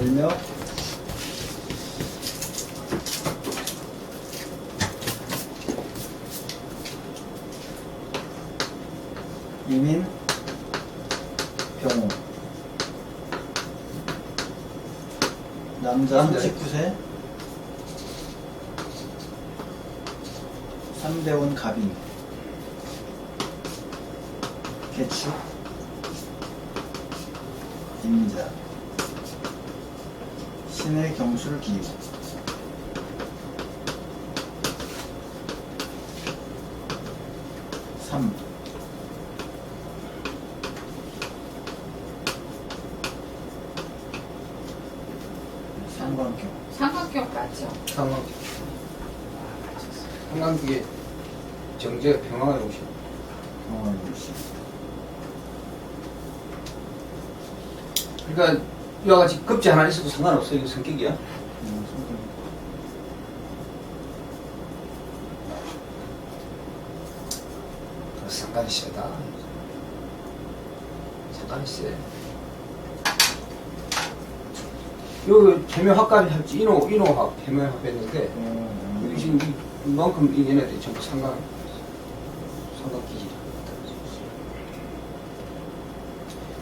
일명 이민 병호 남자 39세 3대원 갑인 개축 임자 신의 경술 기우 3 삼각형 삼각형 맞죠? 삼각형에 정제 평화의 오신. 오시 그러니까 이와 같이 급제 하나 있어도 상관없어요. 이거 성격이야. 상관이 세다. 상관이 세. 여기 해묘학까지 할지 인호학 해묘학 했는데 여기 지금 이만큼 이 얘네들이 전부 삼각기질.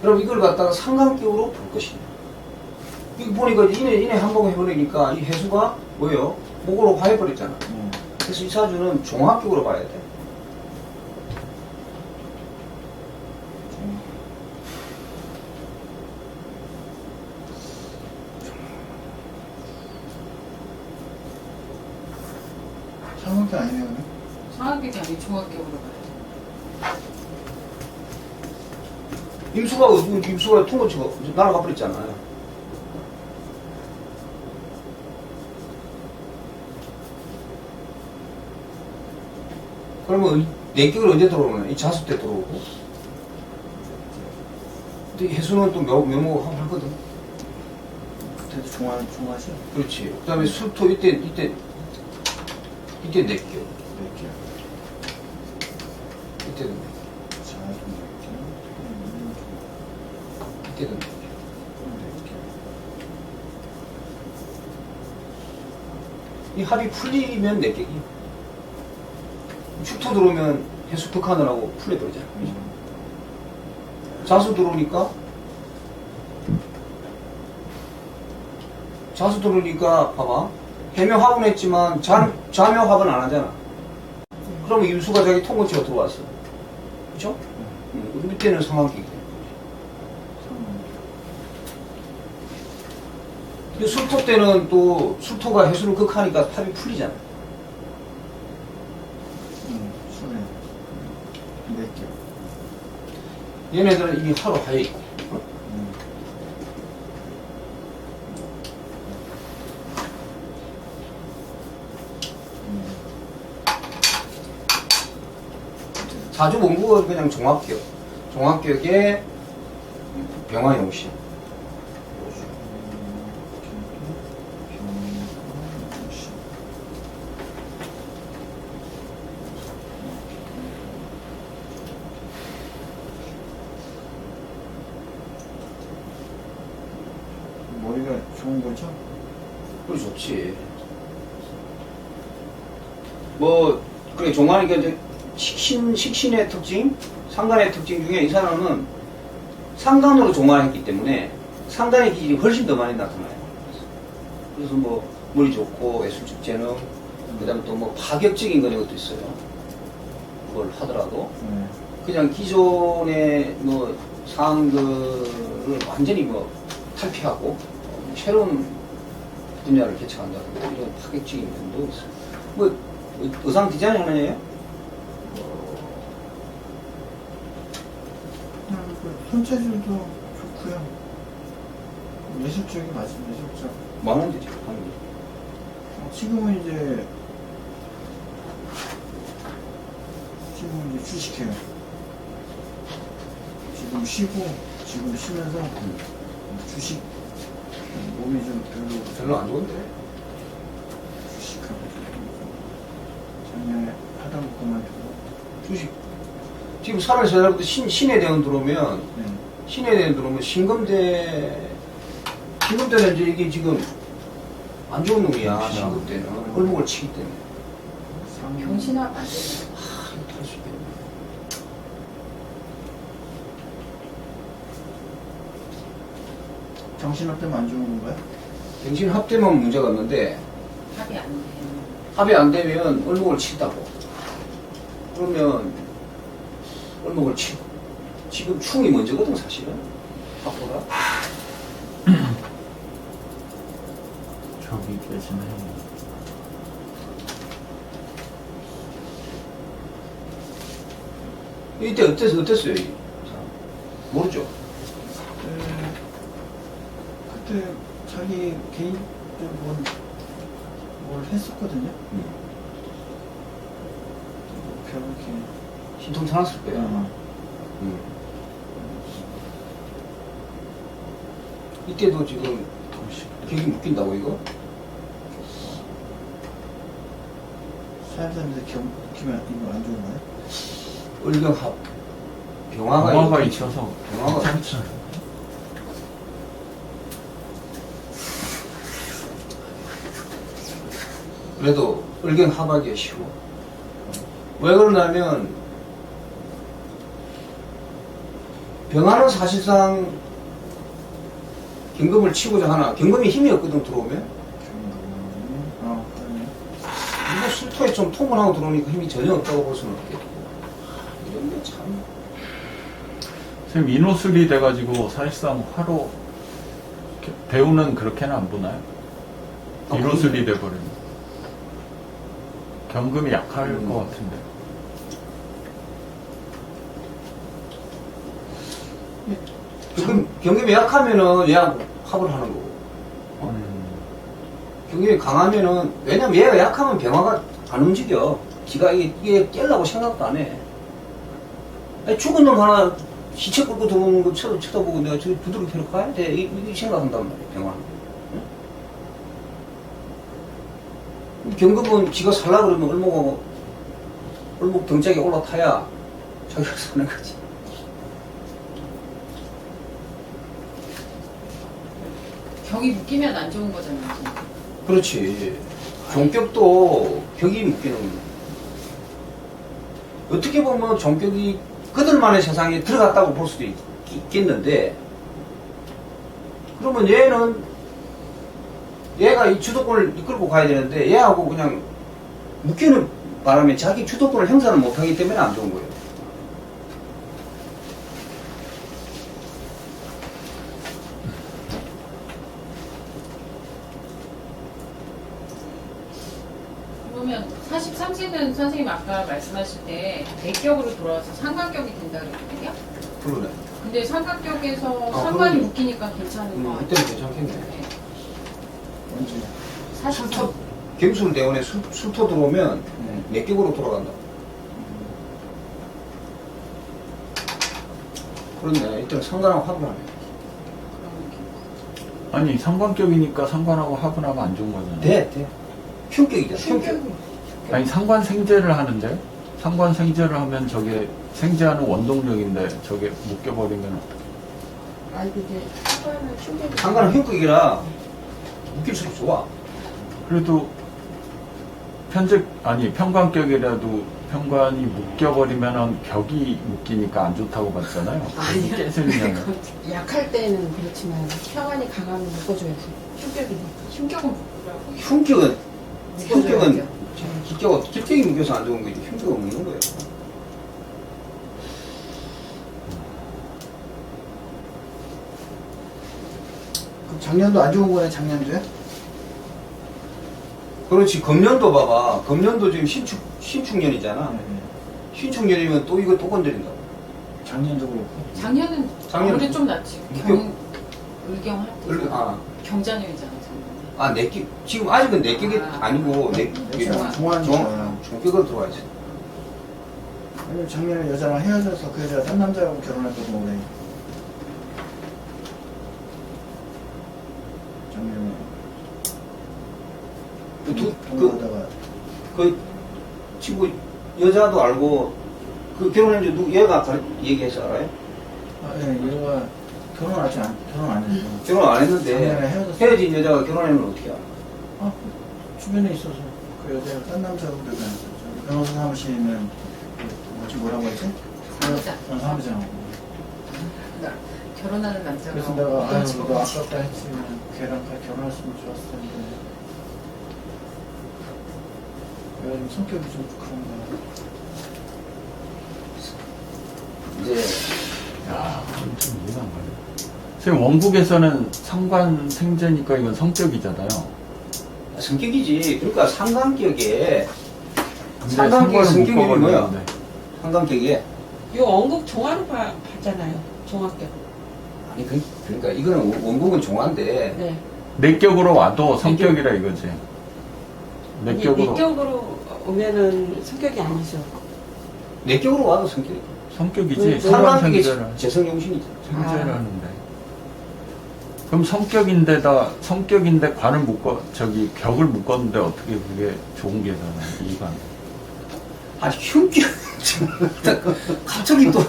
그럼 이걸 갖다가 삼각기호로 볼 것이냐. 이거 보니까 인해 한번 해버리니까 이 해수가 뭐예요? 목으로 가해버렸잖아. 그래서 이 사주는 종합격으로 봐야 돼. 삼각형 아니네요 그럼? 삼각형이 아니고 종합격으로 봐요. 임수가 통고치가 날아가 버렸잖아요. 그러면 내격을 언제 들어오나? 이 자수 때 들어오고. 근데 해수는 또 묘목하고 하거든. 그때도 종하죠? 그렇지. 그 다음에 술토 이때 내격. 이렇게 이때도 내격. 이때도 내격. 이 합이 풀리면 내격이. 축토 들어오면 해수 극하느라고 풀려버리잖아. 자수 들어오니까 봐봐. 해묘합은 했지만 자묘합은 안 하잖아. 그러면 임수가 자기 통고치가 들어왔어. 그쵸? 밑에는 상황이기 때문에. 근데 술토 때는 또 술토가 해수를 극하니까 합이 풀리잖아. 손에 몇 개. 얘네들은 이미 하루 하에 있고. 자주 원국은 그냥 종합격에 병화용신. 머리가 좋은 거죠? 그래 좋지. 뭐 그래 종합이니까 이제 식신의 특징, 상간의 특징 중에 이 사람은 상간으로 종합했기 때문에 상간의 기질이 훨씬 더 많이 나타나요. 그래서 뭐 머리 좋고 예술적 재능, 그다음에 또 뭐 파격적인 그런 것도 있어요. 그걸 하더라도 그냥 기존의 뭐 상황들을 완전히 뭐 탈피하고 새로운 분야를 개척한다든가 이런 파격적인 면도 있어요. 뭐 의상 디자인 하는 애예요? 손재주도 좋고요. 예술적이 맞습니다. 예술적. 많은데 지금 하는 게. 지금은 이제 주식해요. 지금 쉬면서 주식 몸이 좀 별로 안 좋은데? 주식하고 작년에 하다 못 그만두고 주식. 지금 사람이 살아도 신의 대원 들어오면, 네. 신의 대원 들어오면 신금대 신금 때는 이제 이게 지금 안 좋은 놈이야. 신금 때는 얼목을 치기 때문에. 병신아 안 되네. 탈 수 있겠네. 정신없 때문에 안 좋은 건가요? 정신 합되면 문제가 없는데 합이 안 돼. 합이 안 되면 얼목을 친다고. 그러면 얼목을 치고 지금 충이 먼저거든 사실은 합보다. 저기 계시네. 이때 어땠어요? 이 사람? 모르죠. 그때 자기 개인 뭘 했었거든요. 그렇게 신통 살았을 거야. 이때도 지금 격이 묶인다고 이거? 살면서 기면 이거 안 좋은 거예요? 을경합 병화가 영화가 이렇게 있어서 병화가 괜찮죠. 그래도 을경합하기가 쉬워. 왜 그러냐면 병화는 사실상 경금을 치고자 하나 경금이 힘이 없거든 들어오면. 그러네. 이거 술토에 좀 통을 하고 들어오니까 힘이 전혀 없다고 볼 수는 없겠고. 이런 게 참. 선생님 인호술이 돼가지고 사실상 화로 배우는 그렇게는 안 보나요? 아, 인호술이 돼버리면 경금이 약할 것 같은데. 경금이 약하면은 얘하고 합을 하는 거고. 경금이 강하면은, 왜냐면 얘가 약하면 병화가 안 움직여. 지가 이게 깰라고 생각도 안 해. 아니, 죽은 놈 하나 시체 끌고 들어오는 거 쳐다보고 내가 저기 부드럽게 데리고 가야 돼. 이 생각한단 말이야, 병화는. 응? 경금은 지가 살라 그러면 얼목 등짝에 올라타야 자기가 사는 거지. 격이 묶이면 안 좋은 거잖아요. 그렇지. 종격도 격이 묶이는 거야. 어떻게 보면 종격이 그들만의 세상에 들어갔다고 볼 수도 있겠는데, 그러면 얘가 이 주도권을 이끌고 가야 되는데, 얘하고 그냥 묶이는 바람에 자기 주도권을 행사를 못하기 때문에 안 좋은 거예요. 그러면 43세는 선생님 아까 말씀하실 때 대격으로 돌아와서 상관격이 된다 그랬거든요. 그러네. 근데 상관격에서 아, 상관이 그러네. 묶이니까 괜찮은 거 같아요. 이때는 괜찮겠네. 네. 언제? 43. gem술 대원에 술토 들어오면 내격으로 돌아간다. 그렇네. 이때는 상관하고 합을 하네. 아니 상관격이니까 상관하고 합은 하면 안 좋은 거잖아요. 돼. 흉격이잖아. 흉격. 아니 상관 생제를 하는데 상관 생제를 하면 저게 생제하는 원동력인데 저게 묶여버리면 아니 그게 상관은 충격이 상관은 흉격이라 묶일수록 좋아. 그래도 평관격이라도 평관이 묶여버리면 격이 묶이니까 안 좋다고 봤잖아요. 아니요. 깨지면 약할 때는 그렇지만 평안이 강하면 묶어줘야지. 충격이니까. 흉격은 묶으라고. 흉격은 기격이 묶여서 안 좋은 거지. 흉격은 묶는 거예요. 그럼 작년도 안 좋은 거네, 작년도에? 그렇지. 금년도 봐봐. 금년도 지금 신축년이잖아. 네. 신축년이면 또 이거 또 건드린다고. 작년도 그렇고. 작년은 작년은 아무래도 좀 낫지. 의경할 때. 경자년이잖아. 작년에. 아, 내격. 지금 아직은 내격이 아니고, 중환이잖아. 종격으로 들어와 있어. 아니, 작년에 여자랑 헤어져서 그 여자가 딴 남자하고 결혼했거든, 올해. 작년에. 동거하다가. 그 친구 여자도 알고 그 결혼한 지 얘가 얘기해서 알아요? 아, 예, 얘가 결혼 안 했어. 결혼 안 했는데 작년에 헤어졌어. 헤어진 여자가 결혼하면 어떻게 해? 아, 주변에 있어서 그 여자가 딴 남자하고 다녔었죠. 변호사 사무실에 있는 뭐라고 했지? 사무장. 사무장하고. 결혼하는 남자가 그래서 내가 어떤 아유 직업을 너 아깝다 했으면 걔랑 결혼했으면 좋았을 텐데. 내가 좀 성격이 좀 그런가. 이제 야, 그건 좀 이해가 안 가네. 지금 원국에서는 상관 생제니까 이건 성격이잖아요. 성격이지. 그러니까 상관격에 근데 상관격의 성격이 뭐야? 묶어버리는데. 상관격에 요 원국 종화로 봤잖아요. 종합격. 아니 그러니까 이거는 원국은 종화인데 네. 내격으로 와도 성격이라 이거지. 내격으로. 내격으로 오면은 성격이 아니죠. 내격으로 와도 성격이. 성격이지. 왜? 상관 상관격이 생제를. 재성용신이죠. 생제를 아. 하는데. 그럼 성격인데 관을 격을 묶었는데 어떻게 그게 좋은 게잖아. 이해가 안 돼. 아니 흉기 갑자기 또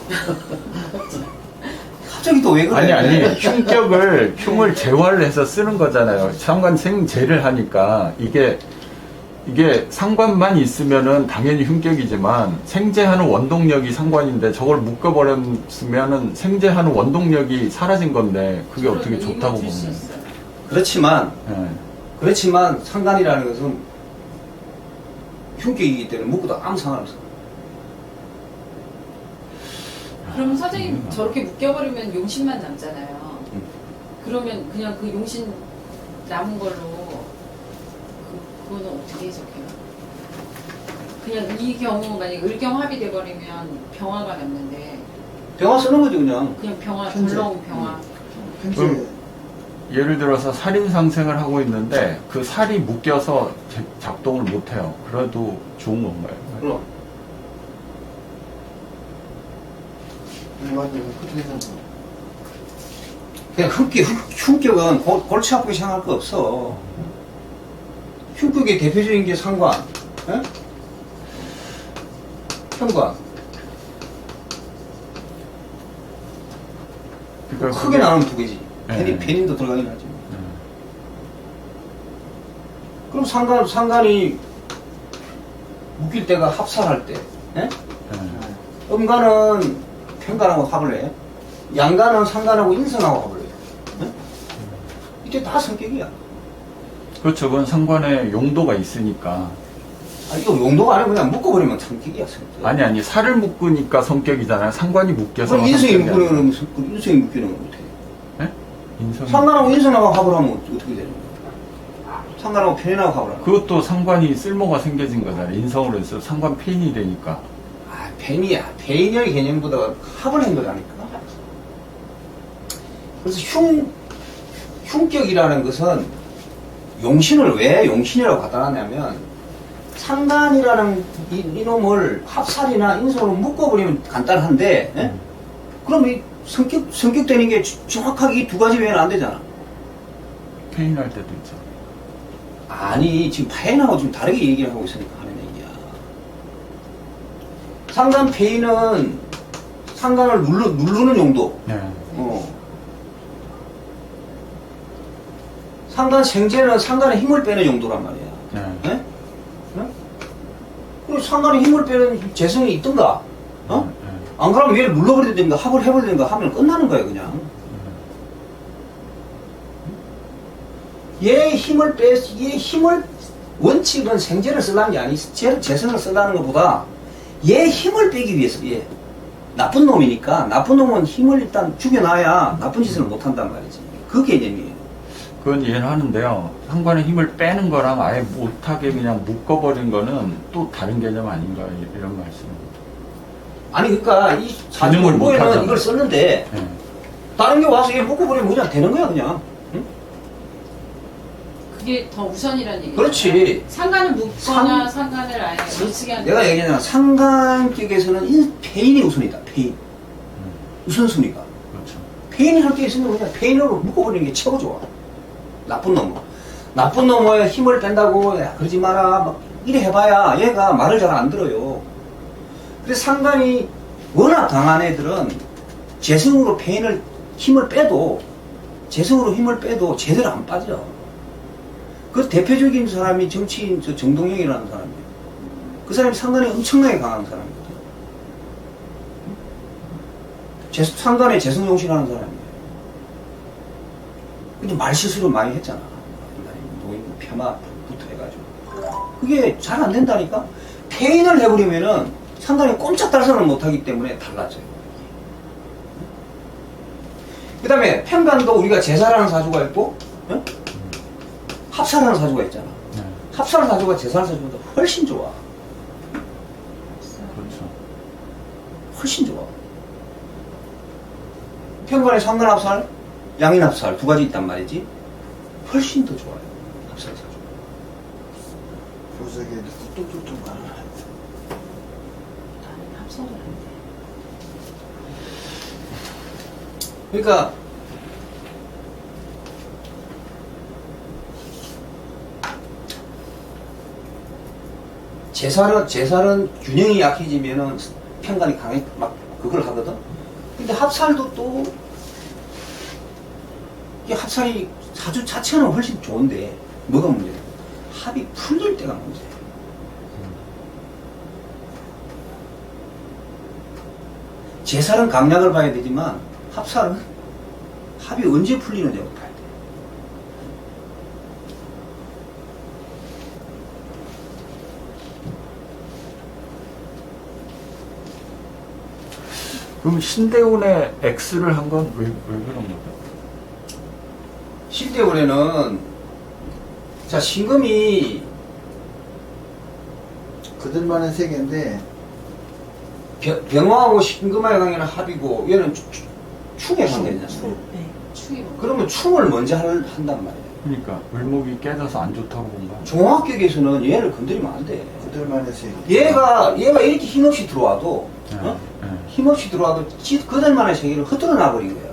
왜 그래? 아니 흉을 재활을 해서 쓰는 거잖아요. 상관 생제를 하니까 이게 상관만 있으면은 당연히 흉격이지만 생제하는 원동력이 상관인데 저걸 묶어버렸으면은 생제하는 원동력이 사라진 건데 그게 어떻게 좋다고 줄수 보면. 있어요. 그렇지만 상관이라는 것은 흉격이기 때문에 묶어도 아무 상관없어. 그럼 선생님 저렇게 묶여버리면 용신만 남잖아요. 응. 그러면 그냥 그 용신 남은 걸로 그거는 어떻게 해석해요? 그냥 이 경우 만약에 을경합이 돼버리면 병화가 남는데 병화 쓰는 거지 그냥. 그냥 병화 현재. 굴러온 병화. 현재 예를 들어서 살인 상생을 하고 있는데 그 살이 묶여서 작동을 못 해요. 그래도 좋은 건가요? 그럼 맞아요. 그렇게 해서 그냥 흉격은 골치 아프게 생각할 거 없어. 흉격의 대표적인 게 상관, 에? 현관. 그러니까 크게 나누면 두 개지. 네. 편인도 들어가긴 하지. 그럼 상관이 묶일 때가 합살할 때, 에? 음간은 편간하고 합을 해. 양간은 상간하고 인성하고 합을 해. 에? 이때 다 성격이야. 그렇죠. 그건 상관의 용도가 있으니까. 아, 이거 용도가 아니고 그냥 묶어버리면 성격이야, 성격. 아니 살을 묶으니까 성격이잖아요. 상관이 묶여서 그럼 인성이 성격이 묶이는 아니라. 건 인성이 묶이는 건 어떻게 해? 인성이. 상관하고 인성하고 합을 하면 어떻게 되는 거야? 상관하고 편인하고 합을 하면. 그것도 상관이 쓸모가 생겨진 거잖아요. 인성으로 해서 상관 폐인이 되니까. 아, 편이야. 편의 개념보다 합을 한 거라니까. 그래서 흉격이라는 것은 용신을 왜 용신이라고 갖다 놨냐면 상관이라는 이놈을 합살이나 인성으로 묶어버리면 간단한데, 예? 그럼 이 성격되는 게 정확하게 이 두 가지 외에는 안 되잖아. 폐인할 때도 있죠. 아니, 지금 파인하고 좀 다르게 얘기를 하고 있으니까 하는 얘기야. 상관 폐인은 상관을 누르는 용도. 네. 상관 생제는 상관의 힘을 빼는 용도란 말이야. 네. 예? 예? 그리고 상관의 힘을 빼는 재성이 있던가? 어? 네. 안 그러면 얘를 눌러버리든가 합을 해버리든가 하면 끝나는 거야 그냥. 얘 힘을 원칙은 생제를 쓰려는 게 아니 재성을 쓰려는 것보다 얘 힘을 빼기 위해서 얘 나쁜 놈이니까 나쁜 놈은 힘을 일단 죽여놔야 나쁜 짓을 못한단 말이지. 그 개념이에요. 그건 이해는 하는데요. 상관의 힘을 빼는 거랑 아예 못하게 그냥 묶어버린 거는 또 다른 개념 아닌가 이런 말씀입니다. 아니 그러니까 이 기능을 사주보에는 못하잖아. 이걸 썼는데 네. 다른 게 와서 얘 묶어버리면 그냥 되는 거야 그냥. 응? 그게 더 우선이라는 얘기죠. 그렇지. 상관을 묶거나 상관을 아예 못 쓰게 하는 내가 얘기하잖아. 상관격에서는 폐인이 우선이다. 폐인. 우선순위가. 그렇죠. 폐인이 할 게 있으면 그냥 폐인으로 묶어버리는 게 최고 좋아. 나쁜 놈. 나쁜 놈의 힘을 뺀다고 야, 그러지 마라. 막 이래 해봐야 얘가 말을 잘 안 들어요. 그래서 상관이 워낙 강한 애들은 재성으로 폐인을 힘을 빼도 재성으로 힘을 빼도 제대로 안 빠져. 그 대표적인 사람이 정치인 정동영이라는 사람이에요. 그 사람이 상관이 엄청나게 강한 사람이거든. 상관에 재성용신하는 사람이에요. 근데 말실수를 많이 했잖아. 노인부 폄하부터 해가지고. 그게 잘 안 된다니까? 폐인을 해버리면은 상관이 꼼짝달싹을 못하기 때문에 달라져요. 그 다음에 편관도 우리가 제사라는 사주가 있고, 어? 합사라는 사주가 있잖아. 네. 합사라는 사주가 제사라는 사주보다 훨씬 좋아. 그렇죠. 훨씬 좋아. 편관에 상관합살, 양인합살 두 가지 있단 말이지. 훨씬 더 좋아요. 합살 사주. 보석에 뚝뚝뚝 말을 해. 나는 합성을 안 돼. 그러니까 제살은 균형이 약해지면은 편관이 강해 막 그걸 하거든. 근데 합살도 또 이게 합살이 사주 자체는 훨씬 좋은데 뭐가 문제야? 합이 풀릴 때가 문제야. 제살은 강약을 봐야 되지만 합살은 합이 언제 풀리느냐고 봐야 돼. 그럼 신대운에 X를 한 건 왜 그런 거죠? 신대운에는 자 신금이 그들만의 세계인데 병화하고 신금화의 관계는 합이고 얘는 충의 관계잖아. 네. 축이 그러면 충을 먼저 한단 말이야. 그러니까 을목이 깨져서 안 좋다고 본 거야. 종합격에서는 얘를 건드리면 안 돼. 그들만의 세계. 얘가 이렇게 힘없이 들어와도 네. 어? 네. 힘없이 들어와도 그들만의 세계를 흩어져 놔버린 거야.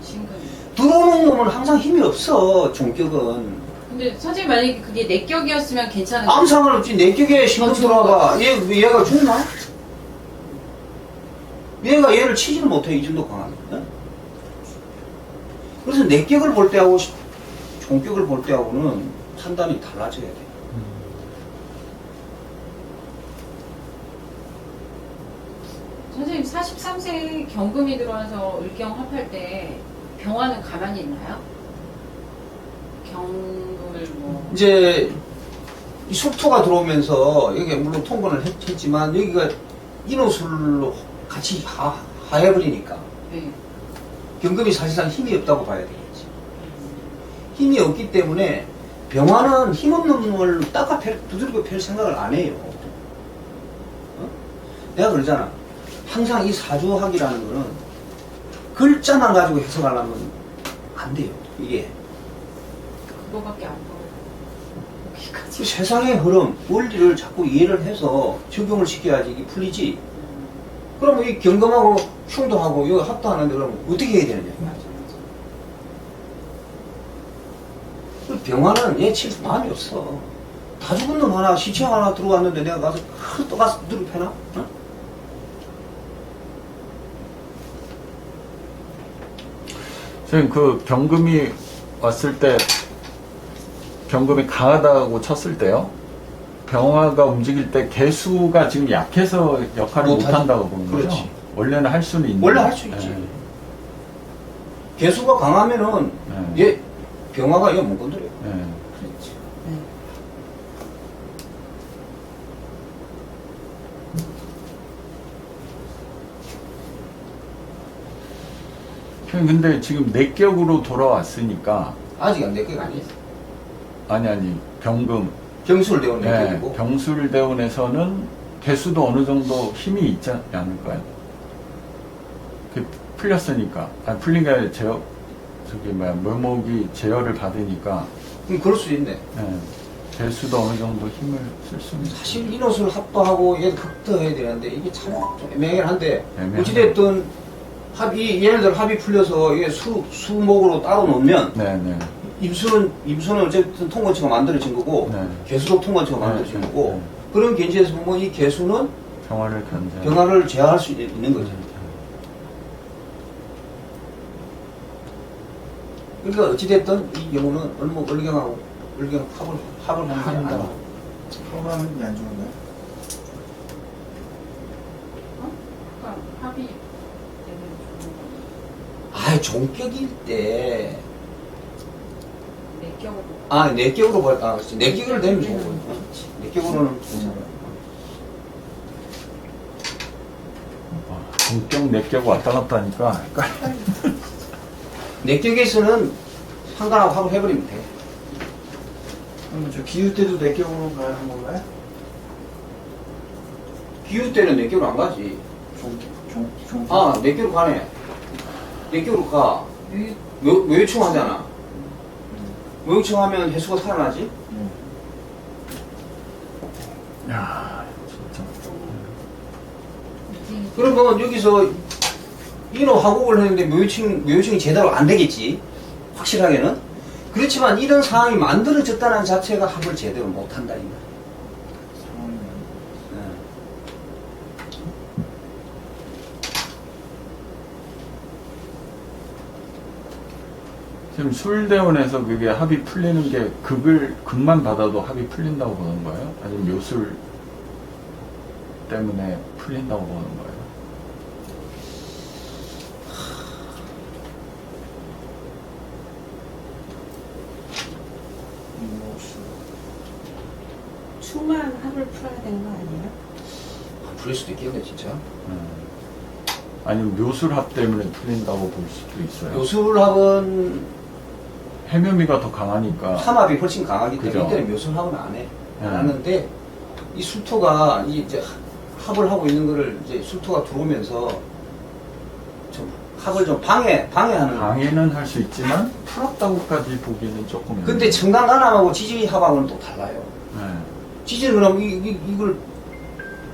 신금이. 들어오는 놈은 항상 힘이 없어. 종격은. 근데 선생님 만약에 그게 내 격이었으면 괜찮은데. 아무 상관없지. 내 격에 신금 들어와봐. 얘가 죽나? 얘가 얘를 치지를 못해. 이 정도 강하게. 어? 그래서 내 격을 볼 때하고 종격을 볼 때하고는 판단이 달라져야 돼. 선생님 43세 경금이 들어와서 을경 합할 때 병화는 가만히 있나요? 경금을 뭐 이제 이 속토가 들어오면서 여기 물론 통근을 했지만 여기가 인호술로 같이 하해버리니까 네. 경금이 사실상 힘이 없다고 봐야 되겠지. 힘이 없기 때문에 병화는 힘없는 놈을 두들겨 팰 생각을 안 해요. 어? 내가 그러잖아. 항상 이 사주학이라는 거는 글자만 가지고 해석하려면 안 돼요. 이게 그거밖에 안 보여요. 여기까지. 그 세상의 흐름, 원리를 자꾸 이해를 해서 적용을 시켜야지 이게 풀리지. 그러면 이 경금하고 흉도 하고 여기 합도 하는데 그러면 어떻게 해야 되느냐. 그 병화는 얘 칠 마음이 없어. 다 죽은 놈 하나, 시체 하나 들어왔는데 내가 가서 또 가서 누르 패나? 어? 선생님 그 경금이 왔을 때 경금이 강하다고 쳤을 때요. 병화가 움직일 때 개수가 지금 약해서 역할을 못한다고 보는 거죠. 그렇지. 원래는 할 수는 있는. 원래 할 수 있지. 네. 개수가 강하면은 네. 얘 병화가 얘 못 건드려요. 네. 그렇죠. 네. 근데 지금 내격으로 돌아왔으니까 아직 안 내게 아니에요. 아니 경금 경술대원 네, 내게고. 경술대원에서는 개수도 어느 정도 힘이 있지 않을까요? 그 풀렸으니까 풀린 게 아니라 묘목이 제어를 받으니까 그럴 수 있네. 네, 개수도 어느 정도 힘을 쓸 수는 있어요. 사실 인호술 합도하고 얘 극도해야 되는데 이게 참 좀 애매하긴 한데 애매하네. 어찌됐든 얘네들 합이 풀려서 이게 수목으로 따로 놓으면 네네. 임수는 어쨌든 통건치가 만들어진 거고 네. 개수도 통건치가 네, 만들어진 네, 거고 네. 그런 견지에서 보면 이 개수는 병화를 견제. 병화를 제어할 수 있는 거죠. 그러니까 어찌됐든 이 경우는 얼목 을경하고 을경 합을 하는 게 아니라 호감은 안 좋은가요? 그러니까 합이 되면 좋은 거. 아 종격일 때 내격으로. 내격으로 볼까? 그렇지. 내격으로 되면 좋은 거예요. 내격으로는 괜찮아요. 성격 내격 왔다 갔다 하니까 헷갈려. 내격에서는 상관하고 합을 해버리면 돼. 그러면 저 기후 때도 내격으로 가는 건가요? 기후 때는 내격으로 안 가지. 종. 내격으로 가네. 내격으로 가. 묘유충 하잖아. 묘유충 하면 해수가 살아나지? 야, 진짜. 그러면 여기서 인호 화곡을 했는데 묘유충이 제대로 안 되겠지. 확실하게는. 그렇지만 이런 상황이 만들어졌다는 자체가 합을 제대로 못 한다. 이 말이야. 지금 술대원에서 그게 합이 풀리는 게 극만 받아도 합이 풀린다고 보는 거예요? 아니면 묘술 때문에 풀린다고 보는 거예요? 수만 합을 풀어야 되는 거 아니에요? 풀릴 수도 있겠네, 진짜. 아니면 묘술합 때문에 풀린다고 볼 수도 있어요. 묘술합은 해묘미가 더 강하니까. 삼합이 훨씬 강하기 때문에 그죠. 이때는 묘술합은 안 해. 안 하는데 이 술토가 이제 합을 하고 있는 거를 이제 술토가 들어오면서 좀 합을 좀 방해하는. 방해는 할 수 있지만 풀었다고까지 보기는 조금. 근데 청강간암하고 지지합하고는 또 달라요. 네. 지지는 그럼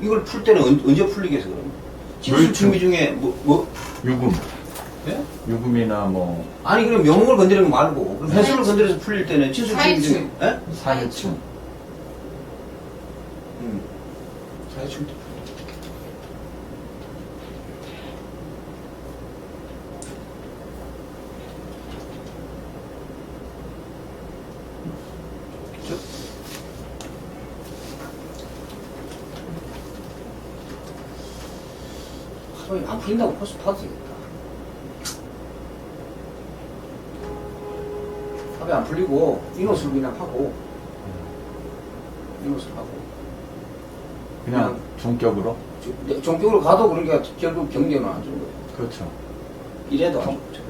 이걸 풀 때는 언제 풀리겠어 그럼? 진술 준비 중에 유금. 예? 유금이나 뭐 아니 그럼 명목을 건드리는 거 말고 그럼 해수를 건드려서 풀릴 때는 진술 준비 중에 사회충. 예? 사회충. 사회충. 안 풀린다고 벌써 봐도 되겠다. 합이 안 풀리고 인호술 그냥 하고 인호술 하고 그냥 종격으로. 종격으로 가도 그러니까 결국 경계는 안 주는 거예요. 그렇죠. 이래도 안 주죠.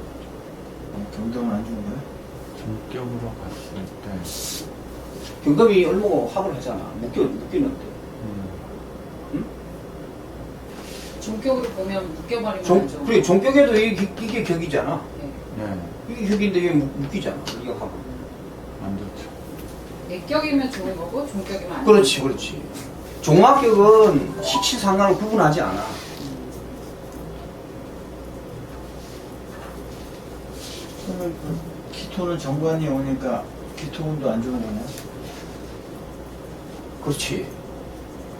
경동은 안 좋은가요? 종격으로 갔을 때. 경금이 얼마고 합을 하잖아. 묶이는데. 종격으로 보면 묶여버리면 안 좋은 그래, 종격에도 이게 격이잖아. 네. 네. 이게 격인데 이게 묶이잖아. 이거 하고. 안 좋죠. 내격이면 좋은 거고 종격이면 안 그렇지, 그렇지. 종합격은 식시 상관을 구분하지 않아. 그러면 기토는 정관이 오니까 기토운도 안 좋은 거네. 그렇지.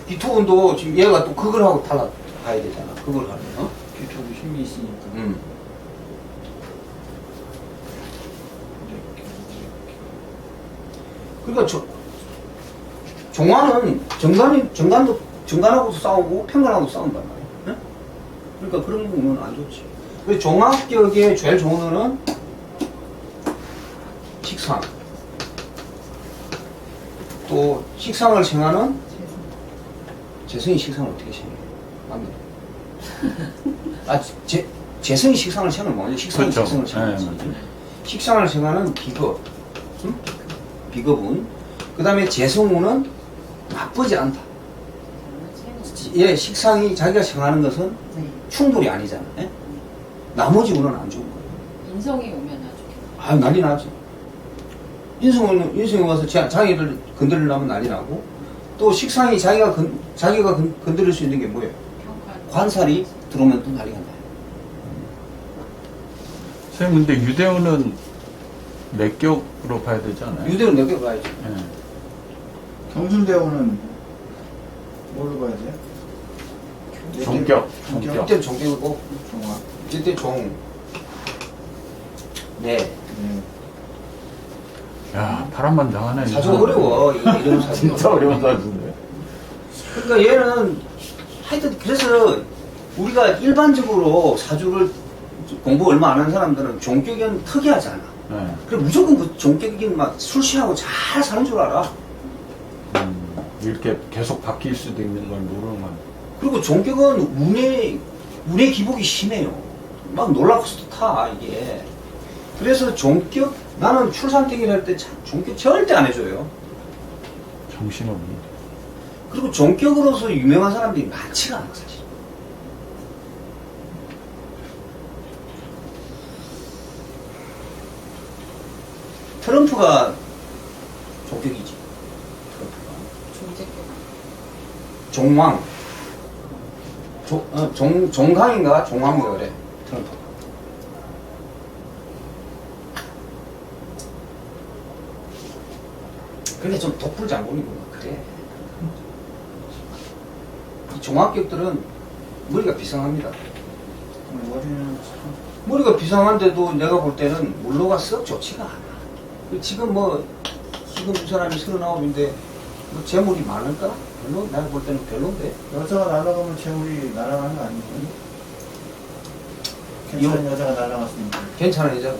기토운도 지금 얘가 또 그걸 하고 달라 가야 되잖아. 그걸 하면. 기토도 힘이 있으니까. 그러니까 종화는 정관하고도 싸우고 평관하고도 싸운단 말이야. 응? 그러니까 그런 부분은 안 좋지. 그래서 종합격의 제일 좋은 거는 식상. 또 식상을 정하는 재성이 식상을 어떻게 정해? 맞네. 재성이 식상을 정하는 뭐냐? 식상이 그렇죠. 재성을 정하지. 네. 식상을 정하는 비급. 응? 비급은. 그 다음에 재성우는 나쁘지 않다. 예, 식상이 자기가 정하는 것은 네. 충돌이 아니잖아. 예? 나머지 운은 안 좋은 거예요. 인성이 오면 나중에 아, 난리 나지. 인성이 와서 자기를 건드리려면 난리 나고, 또 식상이 자기가 건드릴 수 있는 게 뭐예요? 평가 관살이 들어오면 또 난리가 나요. 선생님, 근데 유대원은 내격으로 봐야 되지 않아요? 유대는 몇 개 봐야지. 네. 경순대원은 뭘로 봐야 돼요? 종격. 이때는 종격이고, 종합. 이때 종. 네. 네. 야, 파란만장하네. 사주 어려워. 이런 사주. 진짜 어려운 사주인데. 그러니까 얘는 하여튼 그래서 우리가 일반적으로 사주를 공부 얼마 안 하는 사람들은 종격은 특이하지 않아. 네. 그래 무조건 그 종격이 막 술 취하고 잘 사는 줄 알아. 이렇게 계속 바뀔 수도 있는 걸 모르는 건. 그리고 종격은 운의 기복이 심해요. 막 놀라고서도 타 이게. 그래서 종격 나는 출산택일 할 때 종격 절대 안 해줘요. 정신없네. 그리고 종격으로서 유명한 사람들이 많지가 않아 사실. 트럼프가 종격이지. 트럼프가. 존재격. 종왕. 종강인가? 종왕인가 그래. 트럼프. 근데 좀 독불장군이고 그래. 이 종합격들은 머리가 비상합니다. 머리는 참 머리가 비상한데도 내가 볼 때는 물로가 썩 좋지가 않아. 지금 지금 이 사람이 39인데 뭐 재물이 많을까? 별로? 내가 볼 때는 별론데. 여자가 날아가면 재물이 날아가는 거 아니에요? 괜찮은 여자가 날아갔으니까. 괜찮은 여자.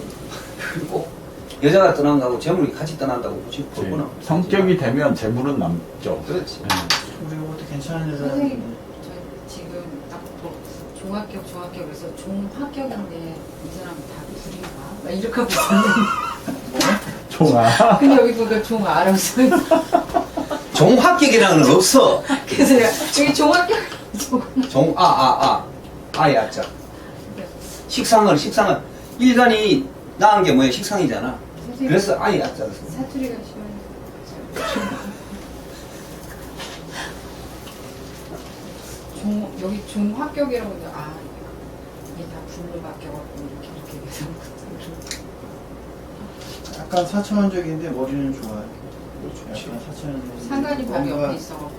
꼭 여자가 떠난 거하고 재물이 같이 떠난다고 지금 볼거나. 성격이 되면 재물은 남죠. 그렇지. 네. 우리 이것도 괜찮은 선생님, 여자인데. 저 지금 딱 종합격 그래서 종합격인데 이 사람 다 불인가? 막 이렇게 하고 있었는데 종아. 근데 여기 보니까 종아라고 써있어. 종합격이라는 건 없어. 그래서 내가 여기 종합격 아야 자. 식상은 일간이 낳은 게 뭐야? 식상이잖아. 그래서 아야 자. 사투리가 심하네. 여기 종합격이라고 했는데 이게 다 불로 바뀌어갖고 이렇게 돼서 약간 사천원적인데 머리는 좋아요. 좋지. 약간 사천원적인데. 상관이 바로 뭔가 옆에 있어갖고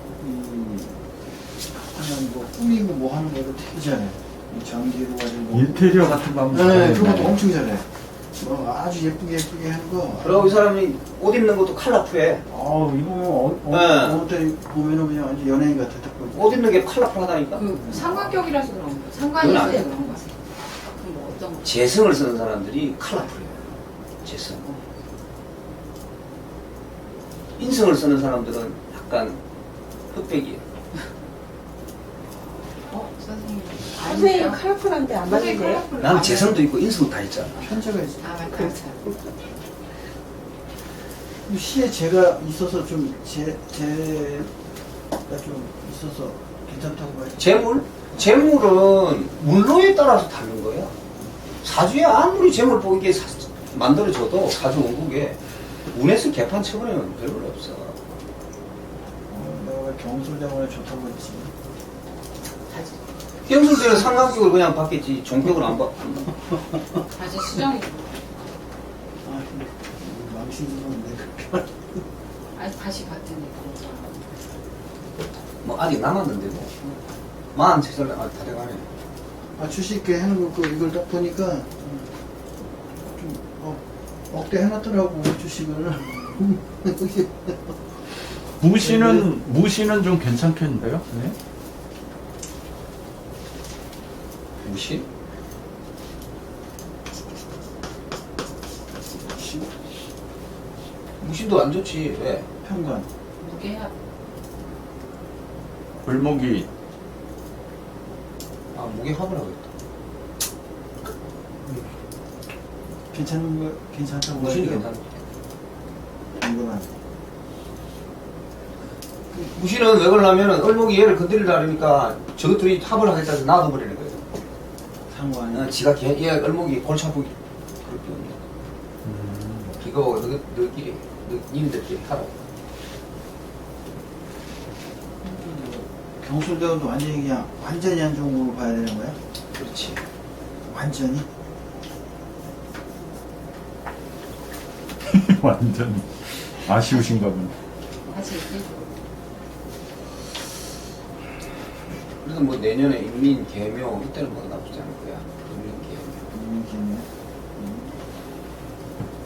그냥 뭐 꾸미고 뭐 하는 것도 되게 잘해. 이 전기로 가지고. 인테리어 같은 거 하면 네, 그런 것도 잘하네. 엄청 잘해. 뭐 아주 예쁘게 하는 거. 그리고 이 사람이 옷 입는 것도 컬러풀해. 이거 네. 어느 때 보면은 그냥 완전 연예인 같아. 딱 보면. 옷 입는 게 컬러풀하다니까. 그 상관격이라서 그런 거야. 상관이 그건 있어야 아니야. 그런 거야. 그럼 뭐 어떤 거? 재성을 쓰는 사람들이 컬러풀해요. 재성. 인성을 쓰는 사람들은 약간 흑백이에요. 선생님. 선생님 아니에요? 컬러풀한데 안 선생님 맞는데요? 컬러풀 나는 아니에요? 재성도 있고 인성도 다 있잖아. 편차가 있어. 아 맞다. 시에 제가 있어서 좀 제가 좀 있어서 괜찮다고 봐요. 재물은 운로에 따라서 다른 거야. 사주에 아무리 재물 보이게 만들어줘도 사주 원국에 운에서 개판 쳐버리면 별로 없어. 내가 왜 경술대원에 좋다고 했지. 경술대는 상관격을 그냥 받겠지 종격을 안 받. 다시 수정이. 근데 망신스러운데 그렇게. 아니 다시 받으니까. 뭐 아직 남았는데 뭐. 43살 다 돼가네. 주식계 해놓은 거 이걸 딱 보니까 좀 억대 해놨더라고 주식을. 무시는 좀 괜찮겠는데요? 네? 무시? 무신도 안 좋지. 왜? 편관. 무게야. 을목이 무게 화분하고 있다. 괜찮다고 무신이 봐요. 괜찮아. 궁금한. 무신은 왜 그러냐면 을목이 얘를 건드리려 하니까 저것들이 합을 하겠다 해서 놔둬버리는 거예요. 상관이. 지가 얘 을목이 골치 아프기 그렇게 이거 너희끼리 님들끼리 하라. 경술대원도 완전히 안 좋은 걸로 봐야 되는 거야? 그렇지. 완전히? 완전 아쉬우신가 보네. 다시 얘기해줘. 그래서 뭐 내년에 인민 개묘 이때는 뭐 나쁘지 않을 거야. 인민 개묘. 이렇게.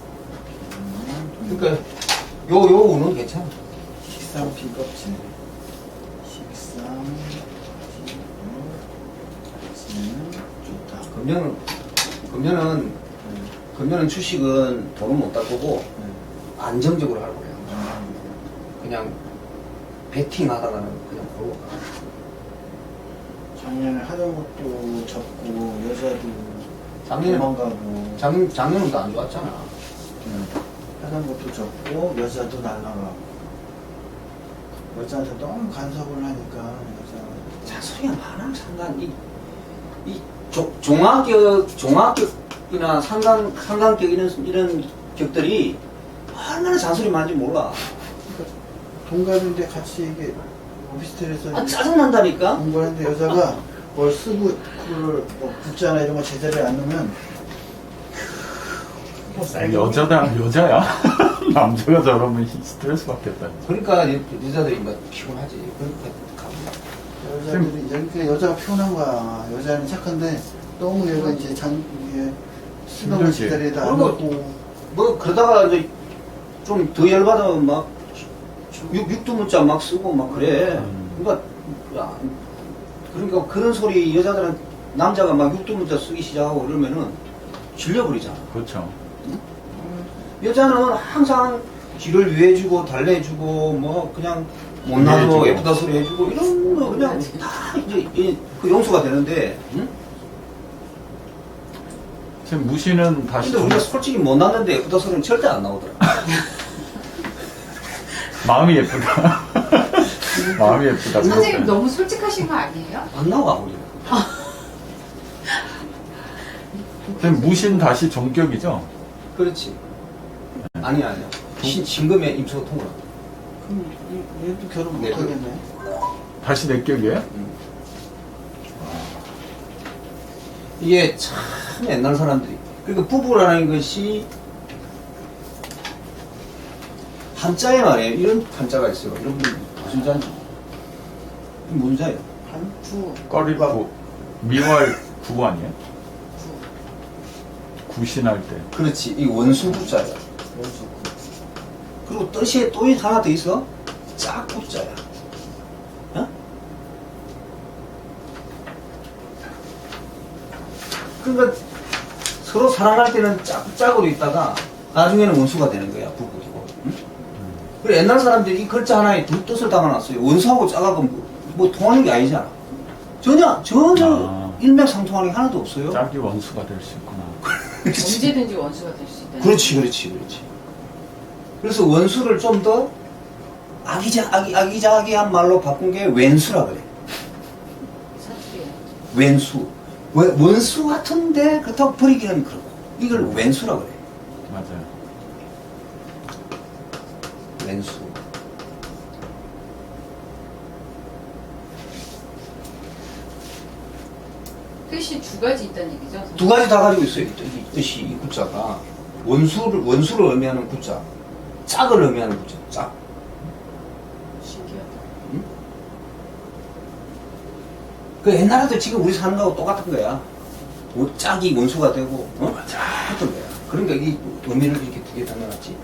그러니까 요 운은 괜찮아. 식상 비겁질. 식상 비겁질은 좋다. 금년은 주식은 돈은 못 딸 거고 네. 안정적으로 할 거예요. 그냥 베팅 하다가는 그냥 보고 가. 작년에 하던 것도 접고 여자도 작년에 도망가고 작년은 또 안 좋았잖아. 하던 것도 접고 여자도 날라가고 여자한테 너무 간섭을 하니까 여자 잔소리가 많아. 상관 이 종합격이나 상관격 이런 격들이 얼마나 잔소리 많은지 몰라. 동갑인데 같이 이게 오피스텔에서 아, 짜증난다니까? 공부하는데 여자가 뭘 쓰고 그걸 뭐 붙자나 이런 거 제자리에 안 놓으면 뭐 여자다 여자야. 남자가 저러면 스트레스 받겠다. 그러니까 여자들이 막 피곤하지. 그러니까 여자들이 여자가 피곤한 거야. 여자는 착한데 너무 얘가 이제 이게 쓰던 거 힘들지. 제자리에다 안 그리고 놓고 뭐 그러다가 이제 좀 더 열받으면 막 육두문자 막 쓰고 막 그래. 그러니까 그런 소리 여자들은 남자가 막 육두문자 쓰기 시작하고 그러면은 질려버리잖아. 그렇죠. 여자는 항상 뒤를 위해주고 달래주고 뭐 그냥 못나도 위해주고. 예쁘다 소리 해주고 이런 거 그냥 다 이제 그 용서가 되는데. 응? 지금 무시는 다시 근데 우리가 솔직히 못났는데 예쁘다 소리는 절대 안 나오더라. 마음이 예쁘다. 마음이 예쁘다. 선생님 너무 솔직하신 거 아니에요? 안 나와 우리는. 지금 무신 다시 정격이죠? 그렇지. 아니야. 신금의 임수가 통과. 그럼 얘도 결혼 네, 못하겠네. 다시 내격이에요? 이게 참 옛날 사람들이. 그러니까 부부라는 것이 한자에 말이에요. 이런 한자가 있어요. 여러분 무슨 자인지. 무슨 자예요? 한푸 꺼리구 미월 구 아니에요? 구신할 때. 그렇지. 이 원수부자야. 그리고 뜻에 또 하나 더 있어. 짝부자야. 어? 그러니까 서로 사랑할 때는 짝으로 있다가 나중에는 원수가 되는 거야. 부부도. 응? 그리고 옛날 사람들이 이 글자 하나에 두 뜻을 담아놨어요. 원수하고 짝하고 뭐 통하는 게 아니잖아. 전혀 일맥상통하는 게 하나도 없어요. 짝이 원수가 될 수 있구나. 언제든지 원수가 될 수 있다. 그렇지. 그래서 원수를 좀 더 아기자기한 말로 바꾼 게 왼수라 그래. 사투리예요. 왼수. 원수 같은데 그렇다고 버리기는 그렇고. 이걸 왼수라 그래. 맞아요. 왼수. 뜻이 두 가지 있다는 얘기죠? 선생님? 두 가지 다 가지고 있어요. 이 뜻이 이 구자가 원수를 의미하는 구자, 짝을 의미하는 구자. 짝. 신기하다. 그 옛날에도 지금 우리 사는 거하고 똑같은 거야. 짝이 원수가 되고, 했던 거야. 그러니까 이 의미를 이렇게 두 개 담아놨지.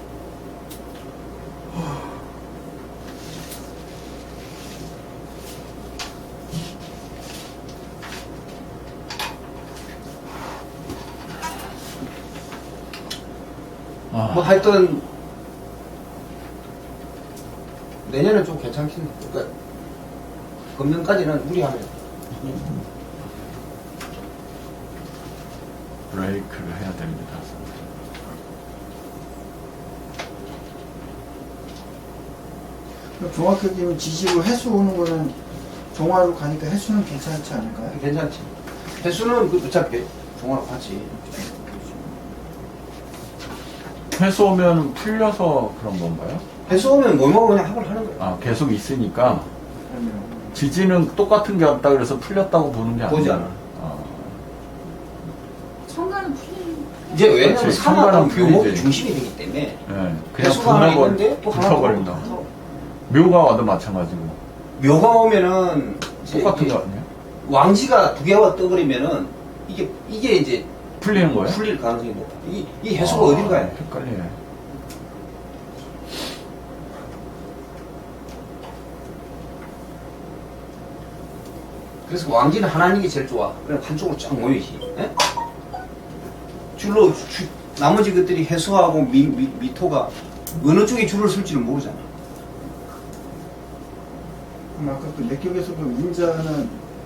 뭐 하여튼 내년은 좀 괜찮긴 해. 그러니까 금년까지는 무리하면 브레이크를 해야 됩니다. 종합교육이면 지지고 해수 오는 거는 종화로 가니까 해수는 괜찮지 않을까요? 괜찮지. 해수는 그 어차피 종합 같이. 해수 오면 풀려서 그런 건가요? 해수 오면 뭐뭐 그냥 합을 하는 거야. 아, 계속 있으니까 그러면 지지는 똑같은 게 없다 그래서 풀렸다고 보는 게 아니에요. 보지 않아. 청가는 풀린. 이제 왜냐면 그렇지. 산업은 청가는 묘목이 풀리지. 중심이 되기 때문에 네, 그냥 해수가 하나 있는데 또 하나 붙어버린다. 더. 묘가 와도 마찬가지고 묘가 오면은 이제 똑같은 이게 거 아니에요? 왕지가 두 개가 떠버리면은 이게 이제 풀리는 거예요? 풀릴 가능성이 높아. 이 해수가 어딘가에. 헷갈리네. 그래서 왕지는 하나님이 제일 좋아. 그냥 한쪽으로 쫙 모이지. 예? 줄로 나머지 것들이 해수하고 미토가 어느 쪽에 줄을 설지를 모르잖아. 그럼 아까 그 내격에서 그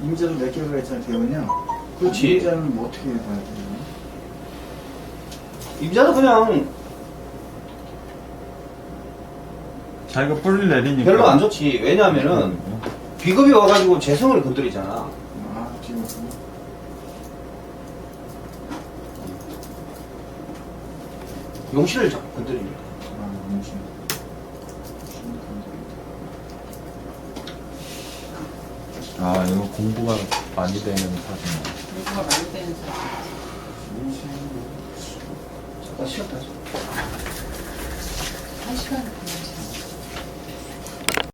임자도 내격을 했잖아요, 대원이요. 그 그렇지. 임자는 뭐 어떻게 봐야 되나요? 임자도 그냥 자기가 뿌리를 내리니까 별로 안 좋지. 왜냐하면은 비겁이 와가지고 재성을 건드리잖아. 아, 지금 용신을 자꾸 건드리니까. 용신. 아 이거 공부가 많이 되는 사진이야. 공부가 많이 되는 사람. 잠깐 쉬었다. 1시간